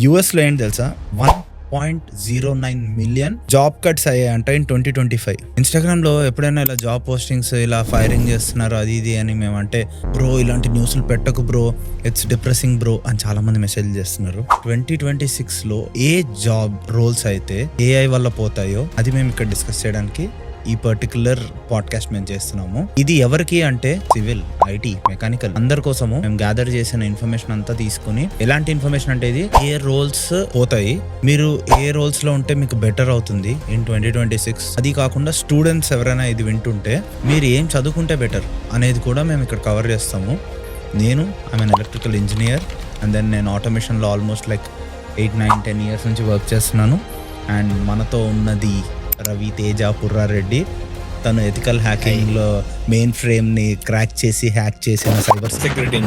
యూఎస్లో ఏంటి తెలుసా, 1.09 మిలియన్ జాబ్ కట్స్ అయ్యాయంట ఇన్ 2025. ఇన్స్టాగ్రామ్ లో ఎప్పుడైనా ఇలా జాబ్ పోస్టింగ్స్ ఇలా ఫైరింగ్ చేస్తున్నారు అది ఇది అని మేమంటే, బ్రో ఇలాంటి న్యూస్లు పెట్టకు బ్రో, ఇట్స్ డిప్రెసింగ్ బ్రో అని చాలా మంది మెసేజ్ చేస్తున్నారు. 2026 లో ఏ జాబ్ రోల్స్ అయితే ఏఐ వల్ల పోతాయో అది మేము ఇక్కడ డిస్కస్ చేయడానికి ఈ పర్టికులర్ పాడ్కాస్ట్ మేము చేస్తున్నాము. ఇది ఎవరికి అంటే సివిల్, ఐటీ, మెకానికల్ అందరి కోసము మేము గ్యాదర్ చేసిన ఇన్ఫర్మేషన్ అంతా తీసుకుని, ఎలాంటి ఇన్ఫర్మేషన్ అంటే ఇది ఏ రోల్స్ పోతాయి, మీరు ఏ రోల్స్ లో ఉంటే మీకు బెటర్ అవుతుంది ఇన్ 2026. అది కాకుండా స్టూడెంట్స్ ఎవరైనా ఇది వింటుంటే మీరు ఏం చదువుకుంటే బెటర్ అనేది కూడా మేము ఇక్కడ కవర్ చేస్తాము. నేను I'm electrical engineer and then నేను ఆటోమేషన్లో ఆల్మోస్ట్ లైక్ 8, 9, 10 ఇయర్స్ నుంచి వర్క్ చేస్తున్నాను. అండ్ మనతో ఉన్నది రవి తేజ పుర్రారెడ్డి. తను ఎథికల్ హ్యాకింగ్ లో మెయిన్ ఫ్రేమ్ ని క్రాక్ చేసి హ్యాక్ చేసిన సైబర్ సెక్యూరిటీ